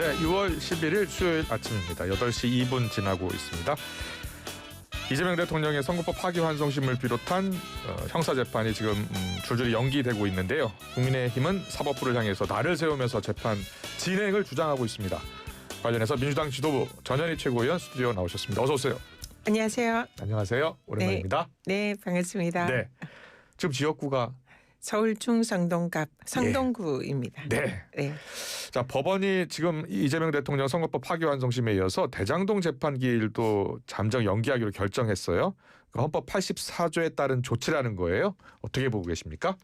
네, 6월 11일 수요일 아침입니다. 8시 2분 지나고 있습니다. 이재명 대통령의 선거법 파기환송심을 비롯한 형사재판이 지금 줄줄이 연기되고 있는데요. 국민의힘은 사법부를 향해서 날을 세우면서 재판 진행을 주장하고 있습니다. 관련해서 민주당 지도부 전현희 최고위원 스튜디오 나오셨습니다. 어서 오세요. 안녕하세요. 안녕하세요. 오랜만입니다. 네, 반갑습니다. 네, 지금 지역구가 서울 중성동갑 성동구입니다. 네. 네. 자, 법원이 지금 이재명 대통령 선거법 파기환송심에 이어서 대장동 재판 기일도 잠정 연기하기로 결정했어요. 헌법 84조에 따른 조치라는 거예요. 어떻게 보고 계십니까?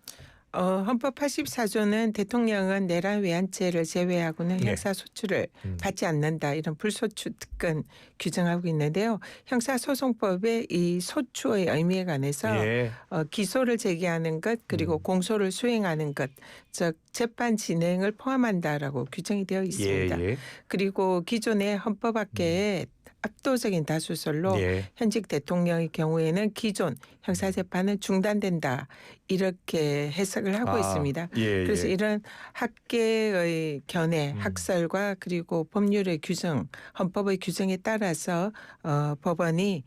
헌법 84조는 대통령은 내란 외환죄를 제외하고는 네. 형사소추를 받지 않는다, 이런 불소추 특권 규정하고 있는데요. 형사소송법의 이 소추의 의미에 관해서 예. 기소를 제기하는 것, 그리고 공소를 수행하는 것, 즉 재판 진행을 포함한다라고 규정이 되어 있습니다. 예. 그리고 기존의 헌법 학계에 압도적인 다수설로 현직 대통령의 경우에는 기존 형사재판은 중단된다, 이렇게 해석을 하고 있습니다. 그래서 이런 학계의 견해, 학설과 그리고 법률의 규정, 헌법의 규정에 따라서 법원이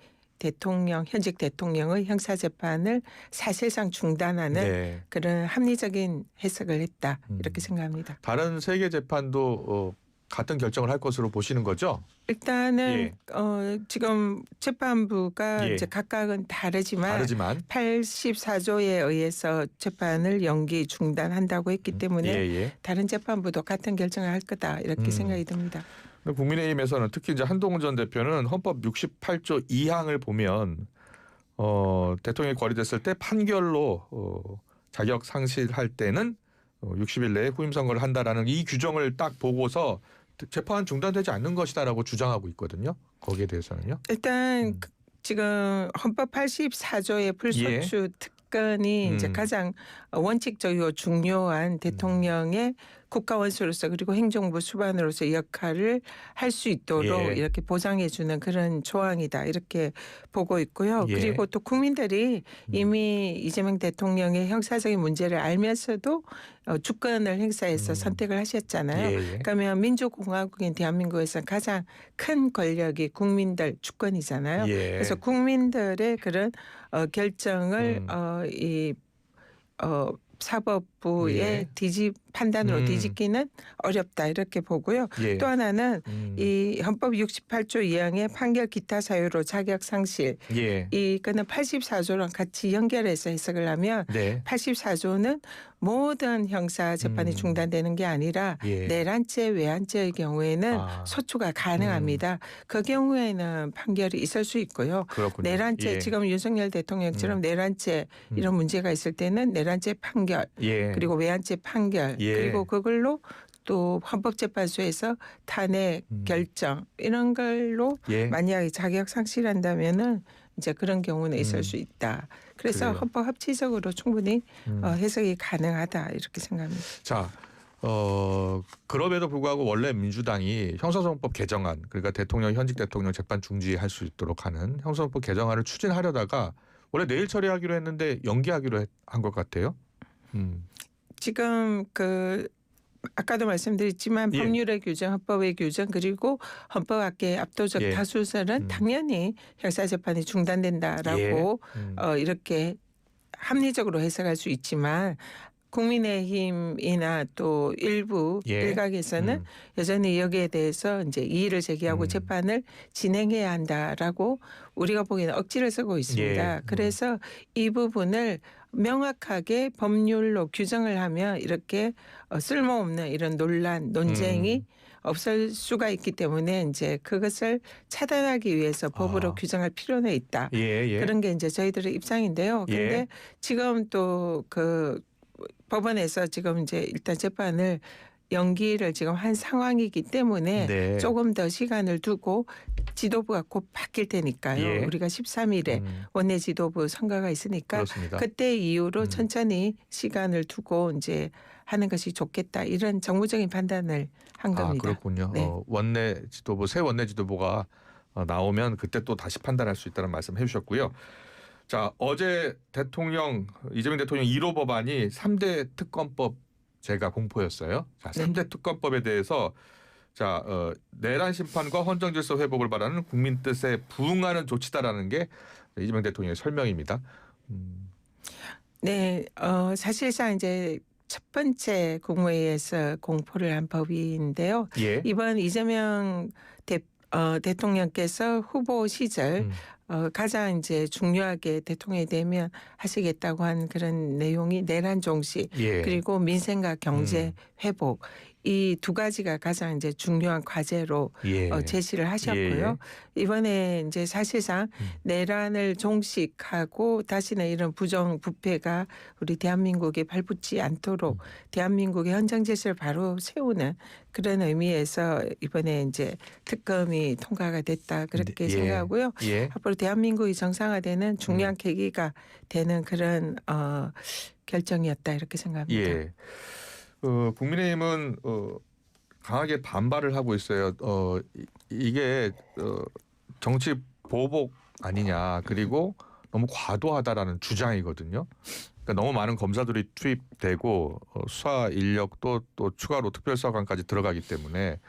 현직 대통령의 형사재판을 사실상 중단하는 그런 합리적인 해석을 했다, 이렇게 생각합니다. 다른 세계 재판도 같은 결정을 할 것으로 보시는 거죠? 일단은 지금 재판부가 이제 각각은 다르지만 84조에 의해서 재판을 연기 중단한다고 했기 때문에 다른 재판부도 같은 결정을 할 거다, 이렇게 생각이 듭니다. 국민의힘에서는 특히 이제 한동훈 전 대표는 헌법 68조 2항을 보면 대통령이 거리됐을 때 판결로 자격 상실할 때는 60일 내에 후임 선거를 한다라는 이 규정을 딱 보고서 재판 중단되지 않는 것이다라고 주장하고 있거든요. 거기에 대해서는요. 일단 지금 헌법 84조의 불소추 특권이 이제 가장 원칙적이고 중요한 대통령의 국가원수로서 그리고 행정부 수반으로서 역할을 할 수 있도록 이렇게 보장해 주는 그런 조항이다, 이렇게 보고 있고요. 그리고 또 국민들이 이미 이재명 대통령의 형사적인 문제를 알면서도 주권을 행사해서 선택을 하셨잖아요. 그러면 민주공화국인 대한민국에서 가장 큰 권력이 국민들 주권이잖아요. 그래서 국민들의 그런 결정을 사법부의 판단으로 뒤집기는 어렵다, 이렇게 보고요. 또 하나는 이 헌법 68조 2항의 판결 기타 사유로 자격 상실, 이거는 84조랑 같이 연결해서 해석을 하면 84조는 모든 형사 재판이 중단되는 게 아니라 내란죄, 외환죄의 경우에는 소추가 가능합니다. 그 경우에는 판결이 있을 수 있고요. 그렇군요. 내란죄, 지금 윤석열 대통령처럼 내란죄 이런 문제가 있을 때는 내란죄 판결, 그리고 외환죄 판결, 그리고 그걸로 또 헌법재판소에서 탄핵 결정, 이런 걸로 만약에 자격 상실한다면은 이제 그런 경우는 있을 수 있다. 그래서 헌법 합치적으로 충분히 해석이 가능하다, 이렇게 생각합니다. 자, 그럼에도 불구하고 원래 민주당이 형사소송법 개정안, 그러니까 현직 대통령 재판 중지할 수 있도록 하는 형사소송법 개정안을 추진하려다가 원래 내일 처리하기로 했는데 연기하기로 한 것 같아요. 지금 아까도 말씀드렸지만 법률의 규정, 헌법의 규정, 그리고 헌법학계의 압도적 다수설은 당연히 형사재판이 중단된다라고 이렇게 합리적으로 해석할 수 있지만, 국민의힘이나 또 일부 일각에서는 여전히 여기에 대해서 이제 이의를 제기하고 재판을 진행해야 한다라고 우리가 보기에는 억지를 쓰고 있습니다. 그래서 이 부분을 명확하게 법률로 규정을 하면 이렇게 쓸모없는 이런 논란, 논쟁이 없을 수가 있기 때문에 이제 그것을 차단하기 위해서 법으로 규정할 필요는 있다. 그런 게 이제 저희들의 입장인데요. 그런데 지금 또 법원에서 지금 이제 일단 재판을 연기를 지금 한 상황이기 때문에 조금 더 시간을 두고, 지도부가 곧 바뀔 테니까요. 우리가 13일에 원내 지도부 선거가 있으니까 그때 이후로 천천히 시간을 두고 이제 하는 것이 좋겠다, 이런 정무적인 판단을 한 겁니다. 그렇군요. 새 원내 지도부가 나오면 그때 또 다시 판단할 수 있다는 말씀 해주셨고요. 자, 어제 이재명 대통령 1호 법안이 3대 특검법 제가 공포였어요. 자, 3대 특검법에 대해서 자, 내란 심판과 헌정 질서 회복을 바라는 국민 뜻에 부응하는 조치다라는 게 이재명 대통령의 설명입니다. 네, 사실상 이제 첫 번째 국무회의에서 공포를 한 법인데요. 예. 이번 이재명 대통령께서 후보 시절 가장 이제 중요하게 대통령이 되면 하시겠다고 한 그런 내용이 내란 종식 예. 그리고 민생과 경제 회복 이 두 가지가 가장 이제 중요한 과제로 예. 제시를 하셨고요. 이번에 이제 사실상 내란을 종식하고 다시는 이런 부정 부패가 우리 대한민국에 발붙지 않도록 대한민국의 헌정 질서를 바로 세우는 그런 의미에서 이번에 이제 특검이 통과가 됐다 그렇게 예. 생각하고요. 예. 앞으로 대한민국이 정상화되는 중요한 계기가 되는 그런 결정이었다 이렇게 생각합니다. 예. 국민의힘은 강하게 반발을 하고 있어요. 이게 정치 보복 아니냐 그리고 너무 과도하다라는 주장이거든요. 그러니까 너무 많은 검사들이 투입되고 수사 인력도 또 추가로 특별수사관까지 들어가기 때문에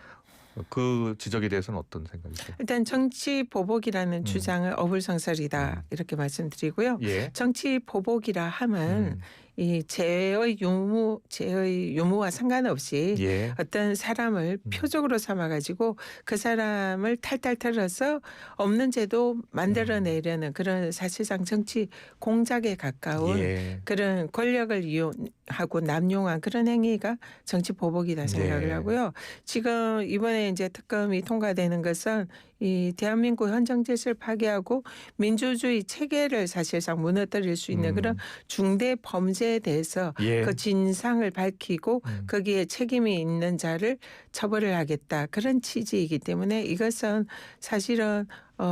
그 지적에 대해서는 어떤 생각이세요? 일단 정치 보복이라는 주장은 어불성설이다 이렇게 말씀드리고요. 예. 정치 보복이라 함은 이 죄의 유무와 상관없이 예. 어떤 사람을 표적으로 삼아가지고 그 사람을 탈탈 털어서 없는 제도 만들어내려는 그런 사실상 정치 공작에 가까운 예. 그런 권력을 이용하고 남용한 그런 행위가 정치 보복이다 생각을 네. 하고요. 지금 이번에 이제 특검이 통과되는 것은 이 대한민국 헌정 질서를 파괴하고 민주주의 체계를 사실상 무너뜨릴 수 있는 그런 중대 범죄에 대해서 예. 그 진상을 밝히고 거기에 책임이 있는 자를 처벌을 하겠다 그런 취지이기 때문에 이것은 사실은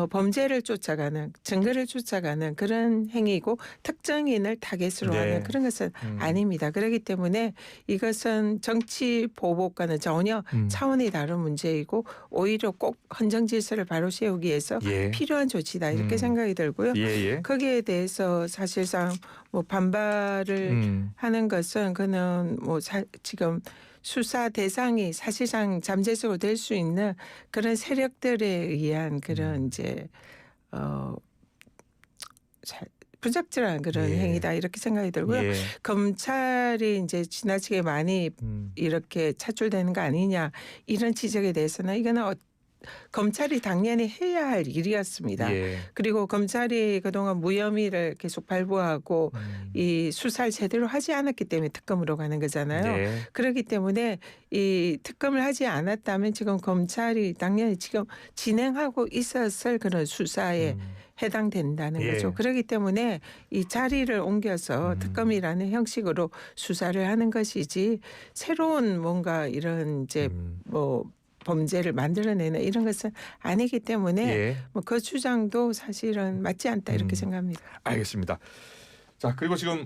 범죄를 쫓아가는 증거를 쫓아가는 그런 행위고 특정인을 타겟으로 네. 하는 그런 것은 아닙니다. 그렇기 때문에 이것은 정치 보복과는 전혀 차원이 다른 문제이고 오히려 꼭 헌정 질서를 바로 세우기 위해서 예. 필요한 조치다 이렇게 생각이 들고요. 예. 거기에 대해서 사실상 뭐 반발을 하는 것은 그는 뭐 지금 수사 대상이 사실상 잠재적으로 될 수 있는 그런 세력들에 의한 그런 이제 부적절한 그런 예. 행위다 이렇게 생각이 들고요. 예. 검찰이 이제 지나치게 많이 이렇게 차출되는 거 아니냐 이런 지적에 대해서는 이거는 검찰이 당연히 해야 할 일이었습니다. 예. 그리고 검찰이 그동안 무혐의를 계속 발부하고 이 수사를 제대로 하지 않았기 때문에 특검으로 가는 거잖아요. 네. 그렇기 때문에 이 특검을 하지 않았다면 지금 검찰이 당연히 지금 진행하고 있었을 그런 수사에 해당된다는 예. 거죠. 그렇기 때문에 이 자리를 옮겨서 특검이라는 형식으로 수사를 하는 것이지 새로운 뭔가 이런 이제 뭐 범죄를 만들어내는 이런 것은 아니기 때문에 예. 뭐 그 주장도 사실은 맞지 않다 이렇게 생각합니다. 알겠습니다. 자, 그리고 지금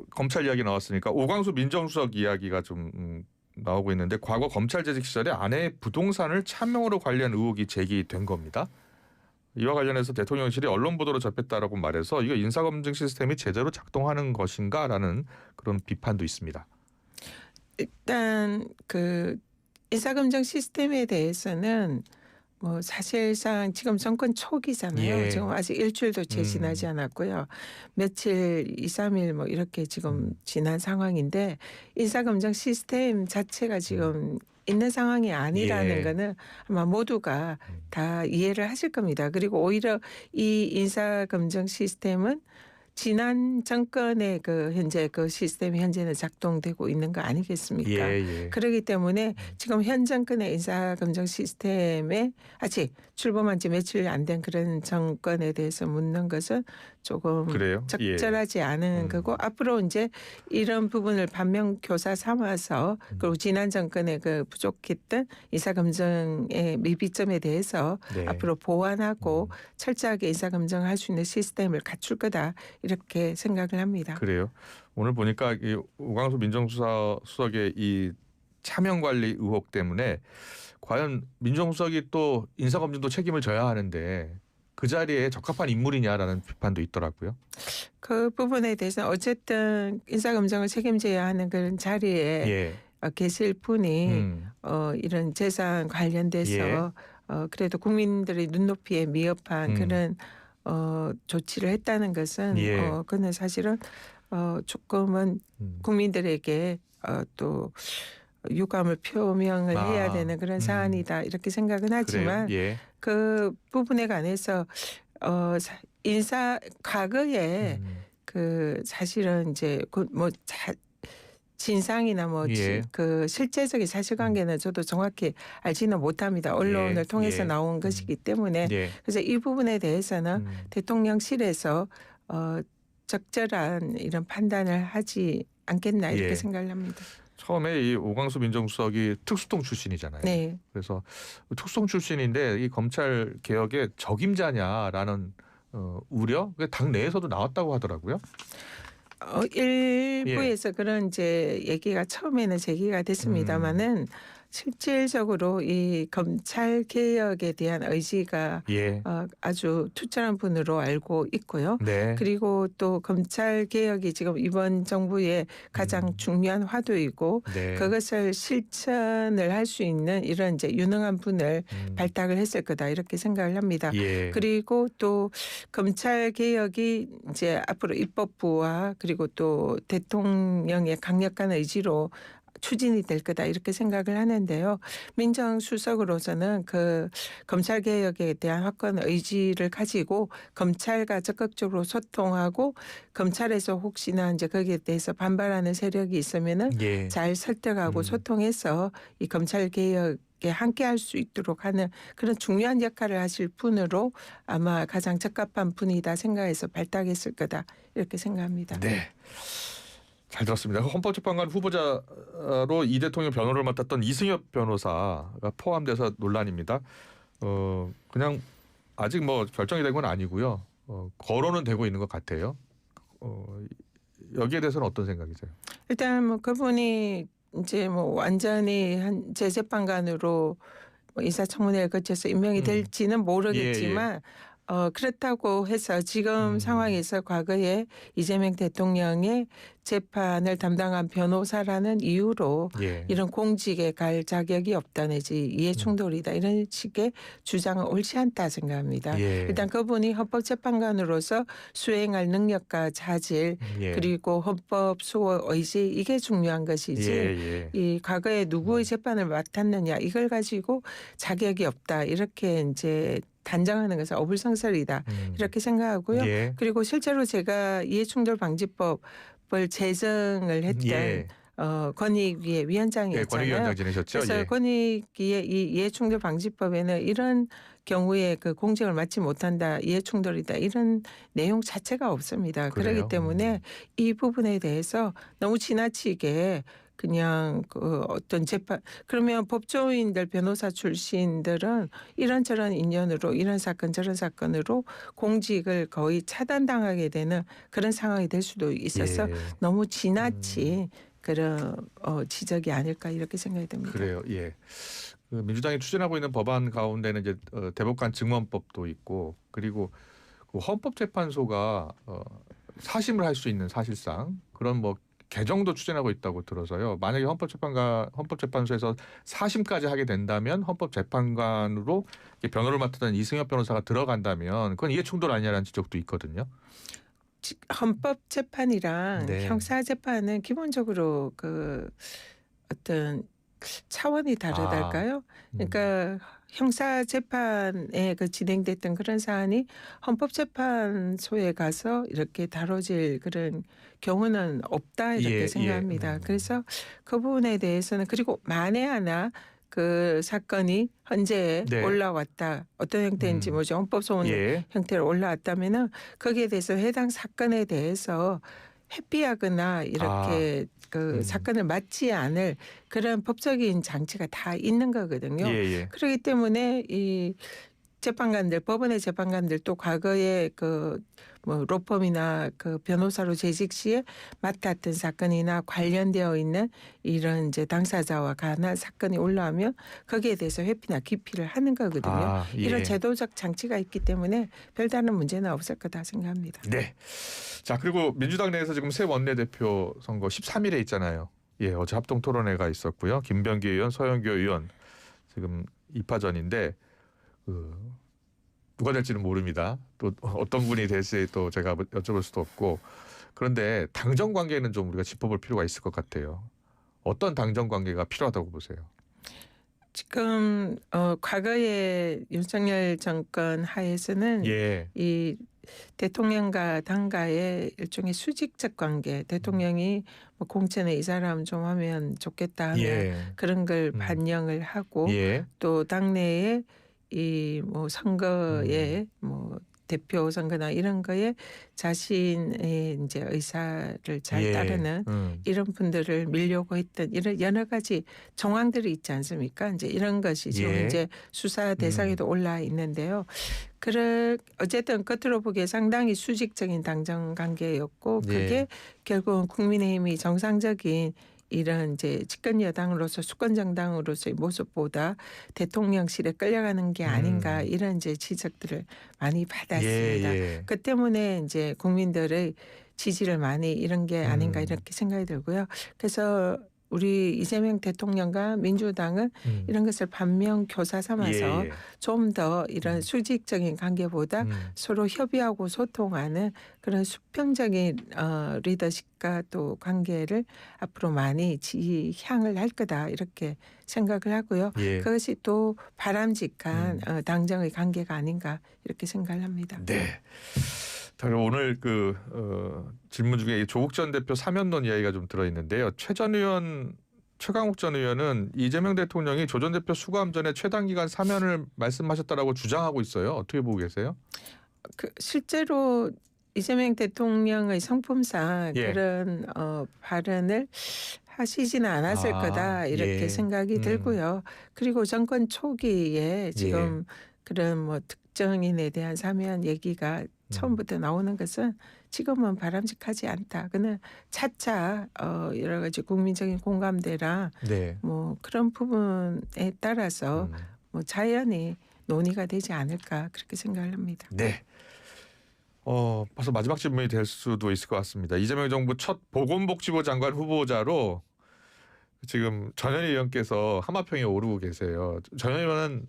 검찰 이야기 나왔으니까 오광수 민정수석 이야기가 좀 나오고 있는데 과거 검찰 재직 시절에 아내의 부동산을 차명으로 관리한 의혹이 제기된 겁니다. 이와 관련해서 대통령실이 언론 보도로 접했다라고 말해서 이거 인사검증 시스템이 제대로 작동하는 것인가라는 그런 비판도 있습니다. 일단 그 인사검증 시스템에 대해서는 뭐 사실상 지금 정권 초기잖아요. 예. 지금 아직 일주일도 채 지나지 않았고요. 며칠 2, 3일 뭐 이렇게 지금 지난 상황인데 인사검증 시스템 자체가 지금 있는 상황이 아니라는 예. 거는 아마 모두가 다 이해를 하실 겁니다. 그리고 오히려 이 인사검증 시스템은 지난 정권의 그 현재 그 시스템이 현재는 작동되고 있는 거 아니겠습니까? 예. 그렇기 때문에 지금 현 정권의 인사검증 시스템에 아직 출범한 지 며칠 안 된 그런 정권에 대해서 묻는 것은 조금 그래요? 적절하지 않은 거고 앞으로 이제 이런 부분을 반면교사 삼아서 그리고 지난 정권의 그 부족했던 인사검증의 미비점에 대해서 네. 앞으로 보완하고 철저하게 인사검증을 할 수 있는 시스템을 갖출 거다 이렇게 생각을 합니다. 그래요. 오늘 보니까 이 오광수 민정수석의 이 차명 관리 의혹 때문에 과연 민정수석이 또 인사검증도 책임을 져야 하는데 그 자리에 적합한 인물이냐라는 비판도 있더라고요. 그 부분에 대해서 어쨌든 인사검증을 책임져야 하는 그런 자리에 예. 계실 분이 음. 이런 재산 관련돼서 예. 그래도 국민들의 눈높이에 미흡한 음. 그런 조치를 했다는 것은 예. 그는 사실은 조금은 음. 국민들에게 또 유감을 표명을 해야 아. 되는 그런 사안이다 이렇게 생각은 그래요. 하지만 예. 그 부분에 관해서 인사 과거에 음. 그 사실은 이제 뭐 진상이나 뭐 예. 그 실제적인 사실관계는 저도 정확히 알지는 못합니다. 예. 언론을 통해서 예. 나온 것이기 때문에 예. 그래서 이 부분에 대해서는 음. 대통령실에서 적절한 이런 판단을 하지 않겠나 이렇게 예. 생각을 합니다. 처음에 이 오광수 민정수석이 특수통 출신이잖아요. 네. 그래서 특수통 출신인데 이 검찰 개혁의 적임자냐라는 우려, 그게 당 내에서도 나왔다고 하더라고요. 일부에서 그런 이제 얘기가 처음에는 제기가 됐습니다마는 실질적으로 이 검찰 개혁에 대한 의지가 예. 아주 투철한 분으로 알고 있고요. 네. 그리고 또 검찰 개혁이 지금 이번 정부의 가장 중요한 화두이고 네. 그것을 실천을 할 수 있는 이런 이제 유능한 분을 발탁을 했을 거다 이렇게 생각을 합니다. 예. 그리고 또 검찰 개혁이 이제 앞으로 입법부와 그리고 또 대통령의 강력한 의지로 추진이 될 거다 이렇게 생각을 하는데요. 민정수석으로서는 그 검찰 개혁에 대한 확고한 의지를 가지고 검찰과 적극적으로 소통하고 검찰에서 혹시나 이제 거기에 대해서 반발하는 세력이 있으면은 예. 잘 설득하고 소통해서 이 검찰 개혁에 함께 할 수 있도록 하는 그런 중요한 역할을 하실 분으로 아마 가장 적합한 분이다 생각해서 발탁했을 거다 이렇게 생각합니다. 네. 잘 들었습니다. 헌법재판관 후보자로 이 대통령 변호를 맡았던 이승엽 변호사가 포함돼서 논란입니다. 그냥 아직 뭐 결정이 된 건 아니고요. 거론은 되고 있는 것 같아요. 여기에 대해서는 어떤 생각이세요? 일단 뭐 그분이 이제 뭐 완전히 한 재재판관으로 뭐 인사청문회를 거쳐서 임명이 될지는 모르겠지만 그렇다고 해서 지금 상황에서 과거에 이재명 대통령의 재판을 담당한 변호사라는 이유로 예. 이런 공직에 갈 자격이 없다 내지 이해충돌이다 이런 식의 주장은 옳지 않다 생각합니다. 예. 일단 그분이 헌법재판관으로서 수행할 능력과 자질 예. 그리고 헌법 수호 의지 이게 중요한 것이지 예. 이 과거에 누구의 재판을 맡았느냐 이걸 가지고 자격이 없다 이렇게 이제 단정하는 것은 어불성설이다 이렇게 생각하고요. 예. 그리고 실제로 제가 이해충돌방지법을 제정을 했던 예. 권익위의 예. 위원장이었잖아요. 권익위원장 지내셨죠? 그래서 예. 권익위의 이 이해충돌방지법에는 이런 경우에 그 공직을 맡지 못한다, 이해충돌이다 이런 내용 자체가 없습니다. 그래요? 그렇기 때문에 이 부분에 대해서 너무 지나치게 그냥 그 어떤 재판 그러면 법조인들 변호사 출신들은 이런저런 인연으로 이런 사건 저런 사건으로 공직을 거의 차단당하게 되는 그런 상황이 될 수도 있어서 예. 너무 지나친 그런 지적이 아닐까 이렇게 생각이 됩니다. 그래요. 예. 그 민주당이 추진하고 있는 법안 가운데는 이제 대법관 증언법도 있고 그리고 그 헌법재판소가 사심을 할 수 있는 사실상 그런 뭐 개정도 추진하고 있다고 들어서요. 만약에 헌법재판소에서 사심까지 하게 된다면 헌법재판관으로 변호를 맡았던 이승엽 변호사가 들어간다면 그건 이해충돌 아니냐라는 지적도 있거든요. 헌법재판이랑 네. 형사재판은 기본적으로 그 어떤 차원이 다르달까요? 그러니까 형사재판에 그 진행됐던 그런 사안이 헌법재판소에 가서 이렇게 다뤄질 그런 경우는 없다 이렇게 생각합니다. 그래서 그 부분에 대해서는 그리고 만에 하나 그 사건이 헌재에 네. 올라왔다. 어떤 형태인지 뭐죠. 헌법소원 형태로 올라왔다면은 거기에 대해서 해당 사건에 대해서 회피하거나 이렇게 그 사건을 맡지 않을 그런 법적인 장치가 다 있는 거거든요. 그렇기 때문에 이 재판관들, 법원의 재판관들 또 과거에 그 뭐 로펌이나 그 변호사로 재직 시에 맡았던 사건이나 관련되어 있는 이런 이제 당사자와 관한 사건이 올라오면 거기에 대해서 회피나 기피를 하는 거거든요. 이런 제도적 장치가 있기 때문에 별다른 문제는 없을 거다 생각합니다. 네. 자, 그리고 민주당 내에서 지금 새 원내대표 선거 13일에 있잖아요. 예, 어제 합동 토론회가 있었고요. 김병기 의원, 서영교 의원 지금 2파전인데 누가 될지는 모릅니다. 또 어떤 분이 될지 또 제가 여쭤볼 수도 없고 그런데 당정 관계는 좀 우리가 짚어볼 필요가 있을 것 같아요. 어떤 당정 관계가 필요하다고 보세요? 지금 과거에 윤석열 정권 하에서는 예, 이 대통령과 당과의 일종의 수직적 관계, 대통령이 뭐 공천에 이 사람 좀 하면 좋겠다 하면 예, 그런 걸 음. 반영을 하고 예, 또 당내에 이 뭐 선거에 뭐 대표 선거나 이런 거에 자신의 이제 의사를 잘 예, 따르는 이런 분들을 밀려고 했던 이런 여러 가지 정황들이 있지 않습니까? 이제 이런 것이 지금 예. 이제 수사 대상에도 올라 있는데요. 어쨌든 겉으로 보기에 상당히 수직적인 당정 관계였고 예. 그게 결국은 국민의힘이 정상적인 이런 이제 집권 여당으로서 수권 정당으로서의 모습보다 대통령실에 끌려가는 게 아닌가 이런 이제 지적들을 많이 받았습니다. 예. 그 때문에 이제 국민들의 지지를 많이 이런 게 아닌가 이렇게 생각이 들고요. 그래서 우리 이재명 대통령과 민주당은 이런 것을 반면 교사 삼아서 예, 예. 좀 더 이런 수직적인 관계보다 서로 협의하고 소통하는 그런 수평적인 리더십과 또 관계를 앞으로 많이 지향을 할 거다 이렇게 생각을 하고요. 예. 그것이 또 바람직한 당정의 관계가 아닌가 이렇게 생각을 합니다. 네. 자, 그럼 오늘 질문 중에 이 조국 전 대표 사면론 이야기가 좀 들어있는데요. 최강욱 전 의원은 이재명 대통령이 조 전 대표 수감 전에 최단기간 사면을 말씀하셨다라고 주장하고 있어요. 어떻게 보고 계세요? 실제로 이재명 대통령의 성품상 예. 그런 발언을 하시지는 않았을 거다 이렇게 예. 생각이 들고요. 그리고 정권 초기에 지금 그런 뭐 특정인에 대한 사면 얘기가 처음부터 나오는 것은 지금은 바람직하지 않다. 그는 차차 여러 가지 국민적인 공감대랑 네. 뭐 그런 부분에 따라서 뭐 자연히 논의가 되지 않을까 그렇게 생각을 합니다. 네. 벌써 마지막 질문이 될 수도 있을 것 같습니다. 이재명 정부 첫 보건복지부 장관 후보자로 지금 전현희 의원께서 하마평에 오르고 계세요. 전현희 의원은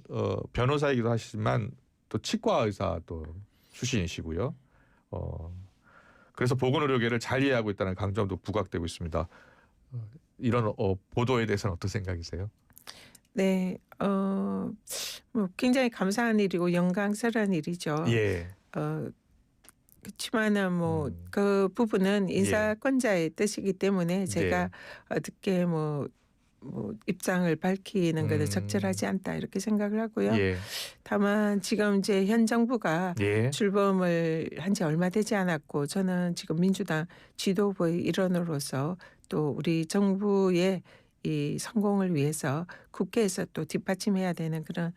변호사이기도 하시지만 또 치과 의사 또 출신이시고요. 그래서 보건의료계를 잘 이해하고 있다는 강조도 부각되고 있습니다. 이런 보도에 대해서는 어떤 생각이세요? 네, 뭐 굉장히 감사한 일이고 영광스러운 일이죠. 예. 그렇지만은 뭐 그 부분은 인사권자의 뜻이기 때문에 제가 어떻게 뭐 입장을 밝히는 것은 적절하지 않다 이렇게 생각을 하고요. 예. 다만 지금 이제 현 정부가 예. 출범을 한 지 얼마 되지 않았고 저는 지금 민주당 지도부의 일원으로서 또 우리 정부의 이 성공을 위해서 국회에서 또 뒷받침해야 되는 그런